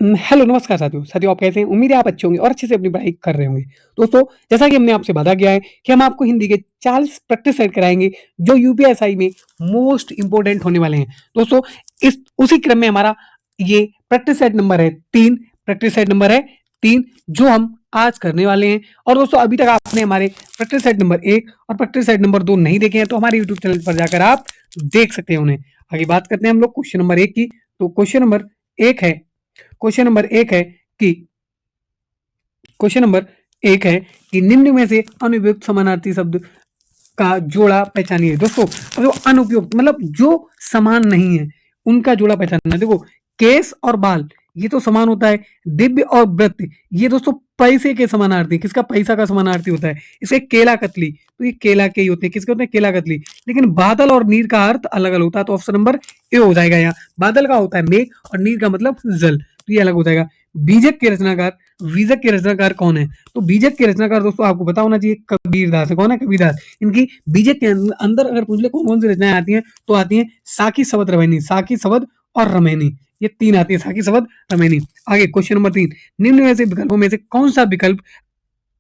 Hello नमस्कार साथियों। साथियों आप कैसे हैं? उम्मीद है आप अच्छे होंगे और अच्छे से अपनी पढ़ाई कर रहे होंगे। दोस्तों जैसा कि हमने आपसे वादा किया है कि हम आपको हिंदी के 40 प्रैक्टिस सेट कराएँगे जो यूपीएसआई में मोस्ट इम्पोर्टेंट होने वाले हैं। दोस्तों इस उसी क्रम में हमारा ये प्रैक्टिस सेट नंबर है 3 प्रैक्टिस सेट नंबर है 3 जो हम आज करने वाले हैं। और दोस्तों अभी तक आपने हमारे प्रैक्टिस सेट नंबर 1 और प्रैक्टिस सेट नंबर 2 नहीं देखे हैं तो हमारे यूट्यूब चैनल पर जाकर आप देख सकते हैं उन्हें। आगे बात करते हैं हम लोग क्वेश्चन नंबर 1 की। तो क्वेश्चन नंबर एक है कि क्वेश्चन नंबर एक है कि निम्न में से अनुपयुक्त समानार्थी शब्द का जोड़ा पहचानिए। दोस्तों जो अनुपयुक्त मतलब जो समान नहीं है उनका जोड़ा पहचानना। देखो केस और बाल ये तो समान होता है। दिव्य और वृत्त ये दोस्तों पैसे के समानार्थी। किसका? पैसा का समानार्थी होता है। इसके केला कतली तो ये केला के ही होते हैं। किसके होते हैं? केला कतली। लेकिन बादल और नीर का अर्थ अलग अलग होता है तो ऑप्शन नंबर ए हो जाएगा। यहाँ बादल का होता है मेघ और नीर का मतलब जल तो ये अलग हो जाएगा। बीजक के रचनाकार बीजक के रचनाकार कौन है? तो बीजक के रचनाकार दोस्तों आपको पता होना चाहिए कबीरदास है। कौन है? कबीरदास। इनकी बीजक के अंदर अगर पूछ ले कौन कौन सी रचनाएं आती हैं तो आती हैं साकी शबद रमैनी, साकी शबद और रमैनी। ये तीन आती है साकी शबद रमैनी। आगे क्वेश्चन नंबर 3 निम्न में से विकल्पों में से कौन सा विकल्प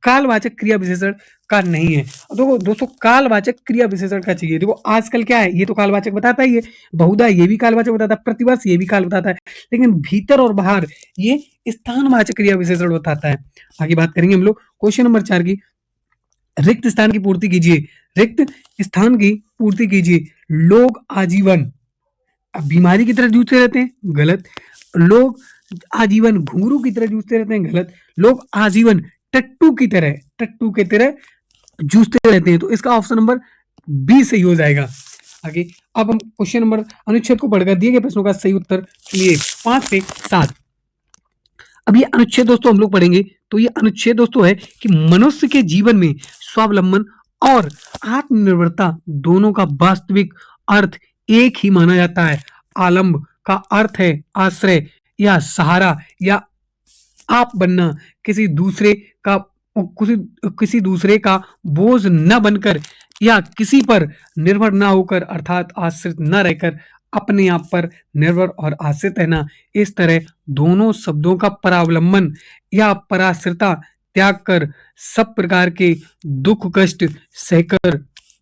कालवाचक क्रिया विशेषण का नहीं है? देखो दोस्तों कालवाचक क्रिया विशेषण का चाहिए। देखो आजकल क्या है ये तो कालवाचक बताता ही है, बहुधा ये भी कालवाचक बताता है, प्रतिवर्ष ये भी काल बताता है, लेकिन भीतर और बाहर ये स्थानवाचक क्रिया विशेषण बताता है। आगे बात करेंगे हम लोग क्वेश्चन नंबर 4 की। रिक्त स्थान की पूर्ति कीजिए। रिक्त स्थान की पूर्ति कीजिए। लोग आजीवन बीमारी की तरह जूझते रहते हैं, गलत। लोग आजीवन घुंघरू की तरह जूझते रहते हैं, गलत। लोग आजीवन टट्टू की तरह जूझते रहते हैं तो इसका ऑप्शन नंबर बी सही हो जाएगा। आगे अब हम क्वेश्चन नंबर अनुच्छेद को पढ़कर दिए गए प्रश्नों का सही उत्तर लिए 5 से 7। अब ये अनुच्छेद दोस्तों हम लोग पढ़ेंगे तो ये अनुच्छेद दोस्तों है कि मनुष्य के जीवन में स्वावलंबन और आत्मनिर्भरता दोनों का वास्तविक अर्थ एक ही माना जाता है। आलंब का अर्थ है आश्रय या सहारा या आप बनना, किसी दूसरे का बोझ न बनकर या किसी पर निर्भर न होकर अर्थात आश्रित न रहकर अपने आप पर निर्भर और आश्रित रहना। इस तरह दोनों शब्दों का परावलंबन या पराश्रिता त्याग कर सब प्रकार के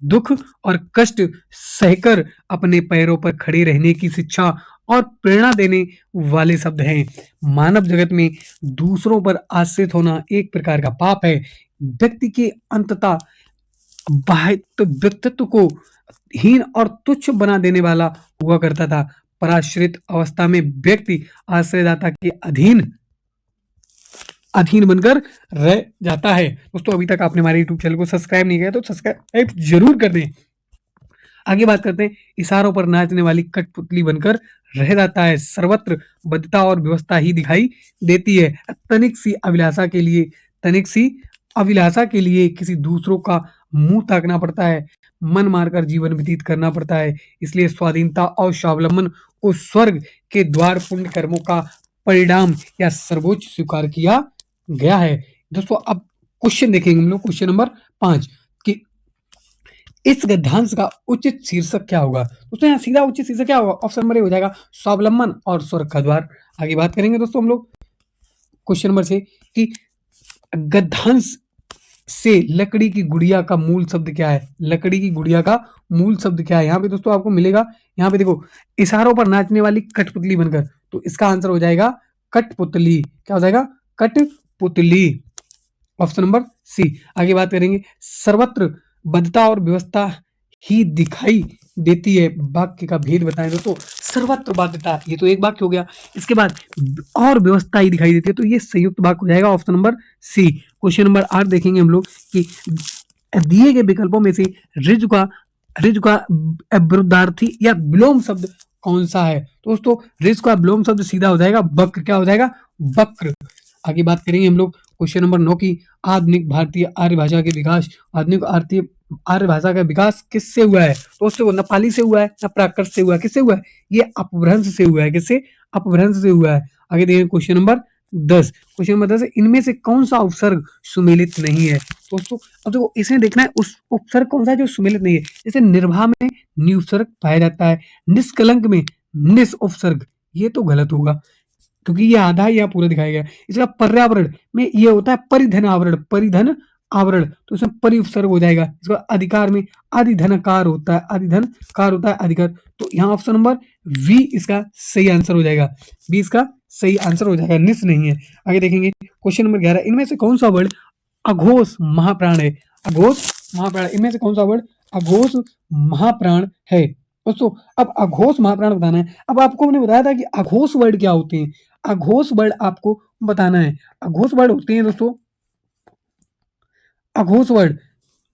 दुख और कष्ट सहकर अपने पैरों पर खड़े रहने की शिक्षा और प्रेरणा देने वाले शब्द हैं। मानव जगत में दूसरों पर आश्रित होना एक प्रकार का पाप है। व्यक्ति के अंततः व्यक्तित्व को हीन और तुच्छ बना देने वाला हुआ करता था। पराश्रित अवस्था में व्यक्ति आश्रयदाता के अधीन बनकर रह जाता है। दोस्तों अभी तक आपने हमारे YouTube चैनल को सब्सक्राइब नहीं किया तो सब्सक्राइब जरूर कर दें। आगे बात करते हैं इशारों पर नाचने वाली कठपुतली बनकर रह जाता है। सर्वत्र बद्धता और व्यवस्था ही दिखाई देती है। तनिक सी अभिलाषा के लिए किसी दूसरों का मुंह ताकना पड़ता है। मन मारकर जीवन व्यतीत करना पड़ता है। इसलिए स्वाधीनता और स्वावलंबन को स्वर्ग के द्वार पुण्य कर्मों का परिणाम या सर्वोच्च स्वीकार किया गया है। दोस्तों अब क्वेश्चन देखेंगे हम लोग क्वेश्चन नंबर 5 कि इस गद्यांश का उचित शीर्षक क्या होगा? दोस्तों यहाँ सीधा उचित शीर्षक क्या होगा? ऑप्शन नंबर ए हो जाएगा स्वावलंबन और स्वर्ग का द्वार। आगे बात करेंगे दोस्तों हम लोग क्वेश्चन नंबर 6 कि गद्यांश से लकड़ी की गुड़िया का मूल शब्द क्या है? लकड़ी की गुड़िया का मूल शब्द क्या है? यहाँ पे दोस्तों आपको मिलेगा, यहाँ पे देखो इशारों पर नाचने वाली कठपुतली बनकर, तो इसका आंसर हो जाएगा कठपुतली। क्या हो जाएगा? कठपुतली। Option number C. आगे बात करेंगे सर्वत्र बद्धता और व्यवस्था ही दिखाई देती है। वाक्य का भेद बताएं दोस्तों। सर्वत्र बाध्यता ये तो एक वाक्य हो गया। इसके बाद और व्यवस्था ही दिखाई देती है तो ये संयुक्त वाक्य हो जाएगा। Option number C. Question number 8 देखेंगे हम लोग कि दिए गए विकल्पों में से ऋजु का विरुद्धार्थी या विलोम शब्द कौन सा है? दोस्तों ऋज का विलोम शब्द सीधा हो जाएगा वक्र। क्या हो जाएगा? वक्र। आगे बात करेंगे हम लोग क्वेश्चन नंबर 9 की आधुनिक भारतीय आर्य भाषा के विकास। आधुनिक आर्य भाषा का विकास किससे हुआ है? दोस्तों न पाली से हुआ है न प्राकृत से हुआ है। किससे हुआ है? ये अपभ्रंश से हुआ है। किससे? अपभ्रंश से हुआ है। आगे देखिए क्वेश्चन नंबर 10। क्वेश्चन नंबर 10 इनमें से कौन सा उपसर्ग सुमेलित नहीं है? दोस्तों अब देखो इसमें देखना है उस उपसर्ग कौन सा है जो सुमेलित नहीं है। जैसे निर्भा में नि उपसर्ग पाया जाता है, निष्कलंक में निस उपसर्ग, ये तो गलत होगा। क्योंकि ये आधा या पूरा दिखाया गया। इसका पर्यावरण में ये होता है परिधन आवरण, परिधन आवरण, तो इसमें परि उपसर्ग हो जाएगा। इसका अधिकार में अधिधनकार होता है, अधिधनकार होता है अधिकार। तो यहाँ ऑप्शन नंबर बी इसका सही आंसर हो जाएगा, बी इसका सही आंसर हो जाएगा, निस नहीं है। आगे देखेंगे क्वेश्चन नंबर 11, इनमें से कौन सा वर्ड अघोष महाप्राण है? अघोष महाप्राण, इनमें से कौन सा वर्ड अघोष महाप्राण है? दोस्तों अब अघोष महाप्राण बताना है। अब आपको मैंने बताया था कि अघोष वर्ड क्या होते हैं, अघोष वर्ड आपको बताना है। अघोष वर्ड होते हैं दोस्तों, अघोष वर्ड,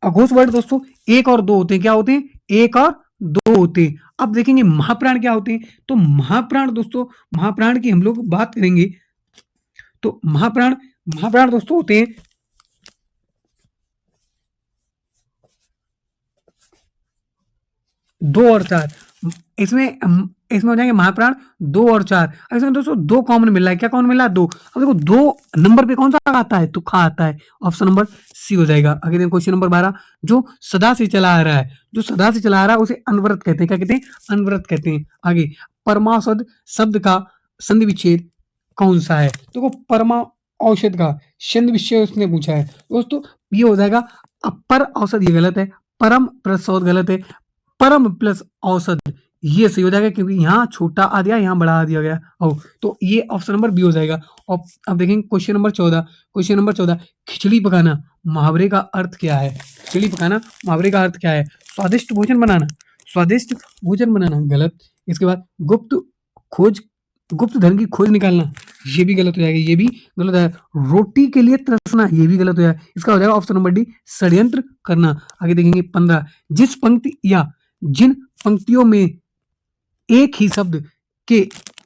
अघोष वर्ड दोस्तों एक और दो होते हैं। क्या होते हैं? एक और दो होते हैं। अब देखेंगे महाप्राण क्या होते हैं। तो महाप्राण दोस्तों, महाप्राण की हम लोग बात करेंगे तो महाप्राण, महाप्राण दोस्तों होते हैं 2 और 4। इसमें इसमें हो जाएंगे महाप्राण 2 और 4। इसमें दोस्तों 2 कॉमन मिल रहा है। क्या कॉमन मिल रहा है? 2। अब देखो 2 नंबर पे कौन सा आता है? तो खा आता है। ऑप्शन नंबर सी हो जाएगा। आगे देखो क्वेश्चन नंबर 12, जो सदा से चला आ रहा है, जो सदा से चला आ रहा है उसे अनवरत कहते हैं। क्या कहते हैं? अनवरत कहते हैं। आगे परमावसद शब्द का संधि विच्छेद कौन सा है? देखो परमा औषध का संधि विच्छेद उसने पूछा है दोस्तों, ये हो जाएगा अपर औषध, ये गलत है। परम प्लस औषध गलत है। परम प्लस औसत ये सही हो जाएगा, क्योंकि यहाँ छोटा आ दिया, यहाँ बड़ा आ दिया गया। तो ये ऑप्शन नंबर बी हो जाएगा। और अब देखेंगे क्वेश्चन नंबर 14, क्वेश्चन नंबर 14, खिचड़ी पकाना मुहावरे का अर्थ क्या है? खिचड़ी पकाना मुहावरे का अर्थ क्या है? स्वादिष्ट भोजन बनाना, स्वादिष्ट भोजन बनाना गलत। इसके बाद गुप्त खोज, गुप्त धन की खोज निकालना, ये भी गलत हो जाएगा, ये भी गलत है। रोटी के लिए तरसना, ये भी गलत हो जाएगा। इसका हो जाएगा ऑप्शन नंबर डी षड्यंत्र करना। आगे देखेंगे 15, जिस पंक्ति या जिन पंक्तियों में एक ही शब्द के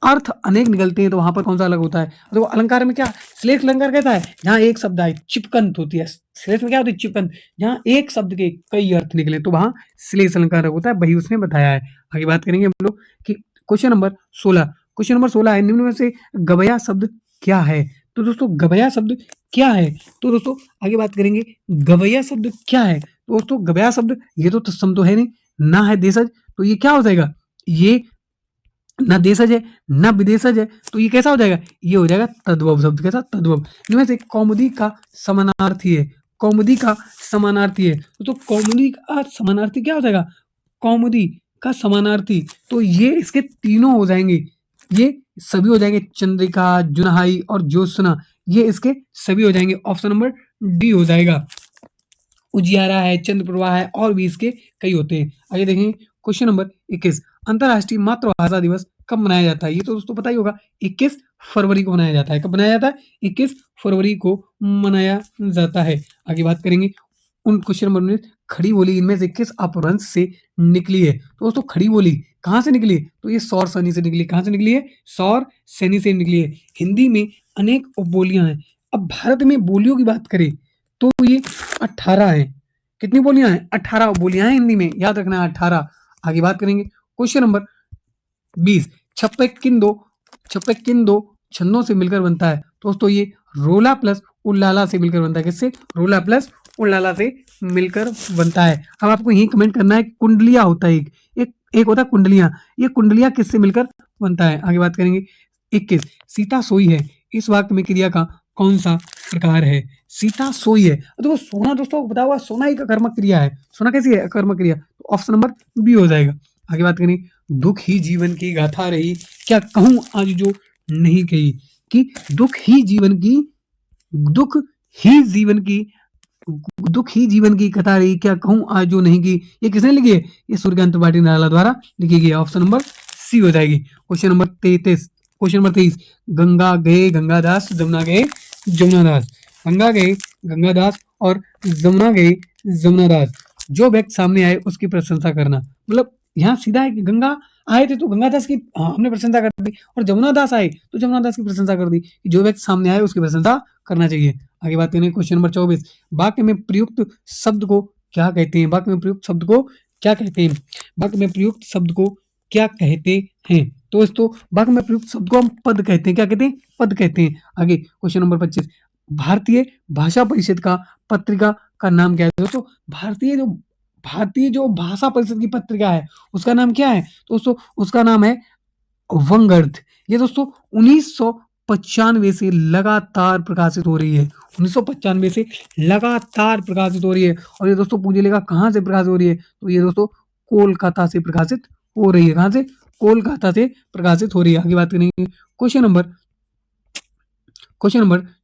अर्थ अनेक निकलते हैं तो वहां पर कौन सा अलग होता है? तो अलंकार में क्या श्लेष अलंकार कहता है? जहां एक शब्द आए चिपकंत होती है। श्लेष में क्या होती है? चिपकंत। जहां एक शब्द के कई अर्थ निकले तो वहां श्लेष अलंकार होता है, वही उसने बताया है। आगे बात करेंगे हम लोग कि क्वेश्चन नंबर 16, क्वेश्चन नंबर 16 है, निम्न में से गवया शब्द क्या है? तो दोस्तों गवया शब्द क्या है? तो दोस्तों आगे बात करेंगे गवैया शब्द क्या है। तो दोस्तों गवैया शब्द ये तो तत्सम तो है नहीं, ना है देशज, तो ये क्या हो जाएगा? ये ना देशज है ना विदेशज है, तो ये कैसा हो जाएगा? ये हो जाएगा तद्भव शब्द। कैसा? तद्भव। इनमें से कौमुदी का समानार्थी है, कौमुदी का समानार्थी है। तो कौमुदी का समानार्थी क्या हो जाएगा? कौमुदी का समानार्थी, तो ये इसके तीनों हो जाएंगे, ये सभी हो जाएंगे। चंद्रिका, जुनहाई और ज्योत्सना, ये इसके सभी हो जाएंगे। ऑप्शन नंबर डी हो जाएगा। उजियारा है, चंद्र प्रवाह है, और भी इसके कई होते हैं। आगे देखेंगे क्वेश्चन नंबर 21, अंतरराष्ट्रीय मातृभाषा दिवस कब मनाया जाता है? ये तो दोस्तों पता ही होगा, 21 फरवरी को मनाया जाता है। कब मनाया जाता है? 21 फरवरी को मनाया जाता है। आगे बात करेंगे उन क्वेश्चन नंबर 19, खड़ी बोली इनमें से किस अपभ्रंश से निकली है? तो दोस्तों खड़ी बोली कहाँ से निकली है? तो ये सौर सैनी से निकली। कहाँ से निकली है? सौर सैनी से निकली है। हिंदी में अनेक उपबोलियां हैं। अब भारत में बोलियों की बात करें तो ये 18 है। कितनी बोलियां हैं? 18 बोलियां हैं हिंदी में, याद रखना है 18। आगे बात करेंगे क्वेश्चन नंबर 20, छप्पे किन दो छंदों से मिलकर बनता है? दोस्तों ये रोला प्लस उल्लाला से मिलकर बनता है। किससे? रोला प्लस उल्लाला से मिलकर बनता है। अब आपको यही कमेंट करना है, कुंडलिया होता है एक होता है कुंडलियां, ये कुंडलिया किससे मिलकर बनता है? आगे बात करेंगे 21, सीता सोई है, इस वाक्य में क्रिया का कौन सा प्रकार है? सीता सोई है। देखो सोना दोस्तों बता हुआ, सोना एक कर्मक क्रिया है। सोना कैसी है? कर्मक क्रिया। तो ऑप्शन नंबर बी हो जाएगा। आगे बात करें, दुख ही जीवन की गाथा रही, क्या कहूं आज जो नहीं कही? कि दुख ही जीवन की, दुख ही जीवन की, दुख ही जीवन की कथा रही, क्या कहूं आज जो नहीं की। ये किसने लिखी है? ये सूर्यकांत त्रिपाठी निराला द्वारा लिखी गई है। ऑप्शन नंबर सी हो जाएगी। Question number 33, question number 23, Ganga गए गंगादास, जमुना गए जमुनादास, गंगा गए गंगादास और जमुना गए जमुनादास, जो व्यक्ति सामने आए उसकी प्रशंसा करना। मतलब यहाँ सीधा है कि गंगा आए थे तो गंगादास की हमने प्रशंसा कर दी, और जमुनादास आए तो जमुनादास की प्रशंसा कर दी। जो व्यक्ति सामने आए उसकी प्रशंसा करना चाहिए। आगे बात करें क्वेश्चन नंबर 24, वाक्य में प्रयुक्त शब्द को क्या कहते हैं? वाक्य में प्रयुक्त शब्द को क्या कहते हैं? वाक्य में प्रयुक्त शब्द को क्या कहते हैं? तो दोस्तों वाक्य में प्रयुक्त शब्द को हम पद कहते हैं। क्या कहते हैं? पद कहते हैं। आगे क्वेश्चन नंबर 25, भारतीय भाषा परिषद का पत्रिका का नाम क्या है? दोस्तों भारतीय जो भाषा परिषद की पत्रिका है उसका नाम क्या है? दोस्तों उसका नाम है वंगर्थ। ये दोस्तों 1995 से लगातार प्रकाशित हो रही है। 1995 से लगातार प्रकाशित हो रही है। और ये दोस्तों पूछिएगा कहाँ से प्रकाशित हो रही है, तो ये दोस्तों कोलकाता से प्रकाशित हो रही है। कहाँ से? कोलकाता से प्रकाशित हो रही है। आगे बात करेंगे क्वेश्चन नंबर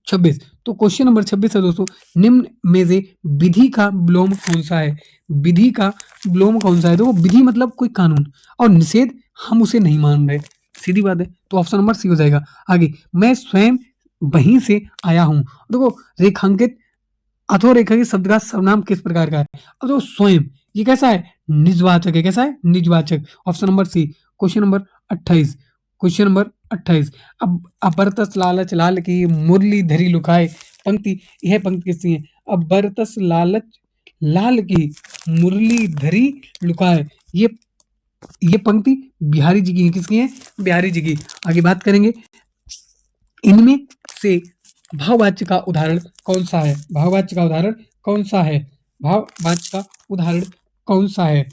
26। तो क्वेश्चन नंबर 26 है दोस्तों, निम्न में से विधि का विलोम कौन सा है? विधि का विलोम कौन सा है? देखो विधि मतलब कोई कानून, और निषेध हम उसे नहीं मान रहे, सीधी बात है। तो ऑप्शन नंबर सी हो जाएगा। आगे, मैं स्वयं वहीं से आया हूं। देखो रेखांकित अधोरेखांकित शब्द का सर्वनाम किस प्रकार का है? अब देखो स्वयं ये कैसा है? निजवाचक है। कैसा है? निजवाचक। Option number C. Question number 28। Question number 28। अब अबरतस लालच लाल की मुरली धरी लुकाए, पंक्ति, यह पंक्ति किसकी है? अबरतस लालच लाल की मुरली धरी लुकाए, ये पंक्ति बिहारी जी की है। किसकी है? बिहारी जी की। आगे बात करेंगे, इनमें से भाववाच्य का उदाहरण कौन सा है? भाववाच्य का उदाहरण कौन सा है? भाववाच्य का उदाहरण कौन सा है?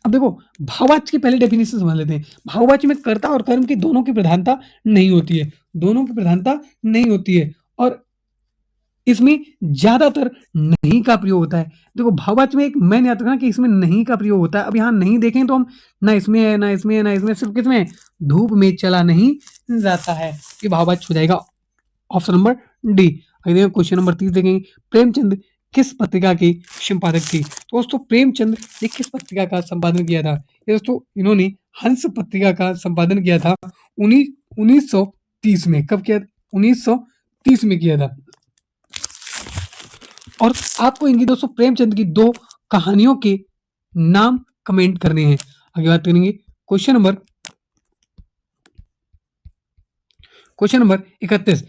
अब देखो भाववाच्य की पहले डेफिनेशन समझ लेते हैं। भाववाच्य में कर्ता और कर्म की दोनों की प्रधानता नहीं होती है। दोनों की प्रधानता नहीं होती है, और इसमें ज्यादातर नहीं का प्रयोग होता है। देखो भाववाच्य में एक मैंने याद रखना कि इसमें नहीं का प्रयोग होता है। अब यहाँ नहीं देखें तो हम ना इसमें है, ना इसमें है, ना इसमें, सिर्फ किसमें है? धूप में चला नहीं जाता है। ये भाववाच्य हो जाएगा। Option number D. अगले क्वेश्चन नंबर 30 देखेंगे, प्रेमचंद किस पत्रिका के संपादक थे? तो दोस्तों प्रेमचंद ने किस पत्रिका का संपादन किया था? ये दोस्तों इन्होंने हंस पत्रिका का संपादन किया था 1930 में। कब किया? 1930 में किया था। और आपको इनकी दोस्तों प्रेमचंद की 2 कहानियों के नाम कमेंट करने हैं। आगे बात करेंगे क्वेश्चन नंबर 31।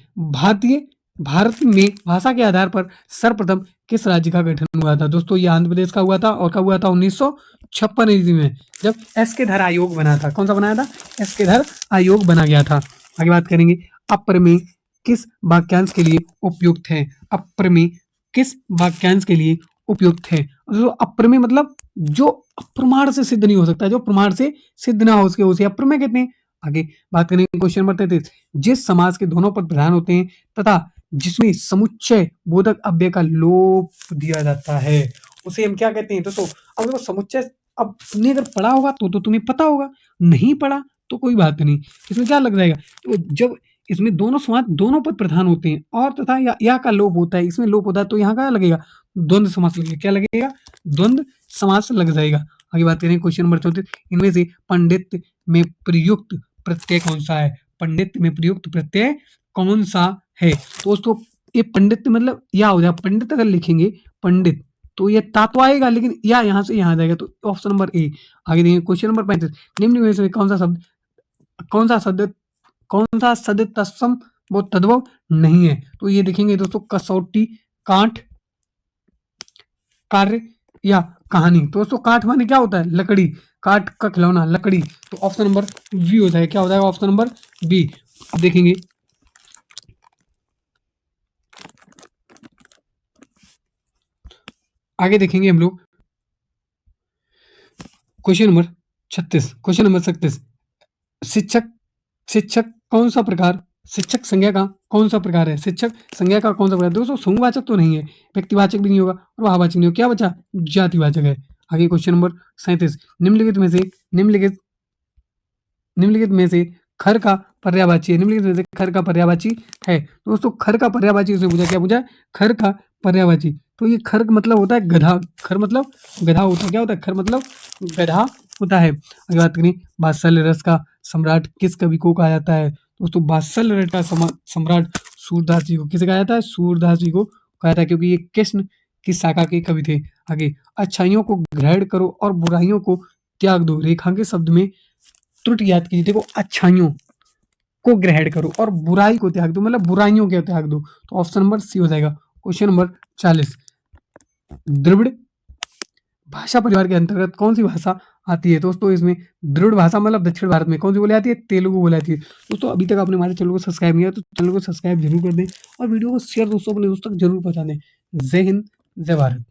भारत में भाषा के आधार पर सर्वप्रथम किस राज्य का गठन हुआ था? दोस्तों ये आंध्र प्रदेश का हुआ था। और कब हुआ था? 1956 ईस्वी में, जब एस के धर आयोग बना था। कौन सा बनाया था? एस के धर आयोग बना गया था। आगे बात करेंगे, अप्रमेय किस वाक्यांश के लिए उपयुक्त है? अप्रमेय किस वाक्यांश के लिए उपयुक्त है? तो अप्रमेय मतलब जो प्रमाण से सिद्ध नहीं हो सकता, जो प्रमाण से सिद्ध ना हो सके उसे अप्रमेय कहते हैं। आगे बात करेंगे क्वेश्चन नंबर 33। जिस समास के दोनों पद प्रधान होते हैं तथा जिसमें समुच्चय बोधक अव्यय का लोप दिया जाता है, उसे हम क्या कहते हैं? दोस्तों अब देखो समुच्चय, अब तुमने अगर पढ़ा होगा तो तुम्हें पता होगा, नहीं पढ़ा तो कोई बात नहीं। इसमें क्या लग जाएगा? तो जब इसमें दोनों समास, दोनों पद प्रधान होते हैं और तथा या का लोप होता है, इसमें लोप होता है, तो यहाँ क्या लगेगा? द्वंद्व समास लगेगा। क्या लगेगा? द्वंद्व समास लग जाएगा। आगे बात करें क्वेश्चन नंबर 34। इनमें से पंडित में प्रयुक्त प्रत्यय कौन सा है? पंडित में प्रयुक्त प्रत्यय कौन सा है? दोस्तों ये पंडित मतलब या हो जाएगा। पंडित अगर लिखेंगे पंडित तो ये ता तो आएगा, लेकिन या यहाँ से यहाँ जाएगा, तो ऑप्शन नंबर ए। आगे देखेंगे क्वेश्चन नंबर 35। निम्न में से कौन सा शब्द, कौन सा सद तत्सम वो तद्भव नहीं है? तो ये देखेंगे दोस्तों, कसौटी, कांठ, कार्य या कहानी। तो दोस्तों काठ माने क्या होता है? लकड़ी। काठ का खिलौना, लकड़ी। तो ऑप्शन नंबर बी हो जाएगा। क्या हो जाएगा? Option number B. अब देखेंगे आगे देखेंगे हम लोग क्वेश्चन नंबर 36। Question number 36। शिक्षक शिक्षक कौन सा प्रकार, शिक्षक संज्ञा का कौन सा प्रकार है? शिक्षक संज्ञा का कौन सा प्रकार? दोस्तों समूहवाचक तो नहीं है, व्यक्तिवाचक भी नहीं होगा और भाववाचक नहीं होगा। क्या बचा? जातिवाचक है। आगे क्वेश्चन नंबर 37। निम्नलिखित में से खर का पर्यायवाची है। निम्नलिखित में से खर का पर्यायवाची है। दोस्तों खर का पर्यायवाची उसने पूछा। क्या पूछा? खर का पर्यायवाची। तो ये खर मतलब होता है गधा। खर मतलब गधा होता है। क्या होता है? खर मतलब गधा होता है। अगर बात करें वात्सल्य रस का सम्राट किस कवि को कहा जाता है? दोस्तों वात्सल्य रस का सम्राट सूरदास जी को। किसे कहा जाता है? सूरदास जी को कहा जाता है, क्योंकि ये कृष्ण की शाखा के कवि थे। आगे, अच्छाइयों को ग्रहण करो और बुराइयों को त्याग दो। रेखांकित शब्द में त्रुटि याद कीजिए। देखो अच्छाइयों को ग्रहण करो और बुराई को त्याग दो, मतलब बुराइयों को त्याग दो। तो ऑप्शन नंबर सी हो जाएगा। Question number 40। द्रविड़ भाषा परिवार के अंतर्गत कौन सी भाषा आती है? दोस्तों इसमें द्रविड़ भाषा मतलब दक्षिण भारत में कौन सी बोली जाती है? तेलुगु बोली जाती है। दोस्तों अभी तक आपने हमारे चैनल को सब्सक्राइब नहीं किया तो चैनल को सब्सक्राइब जरूर कर दें और वीडियो को शेयर दोस्तों अपने दोस्तों तक जरूर पहुंचा दें। जय हिंद, जय भारत।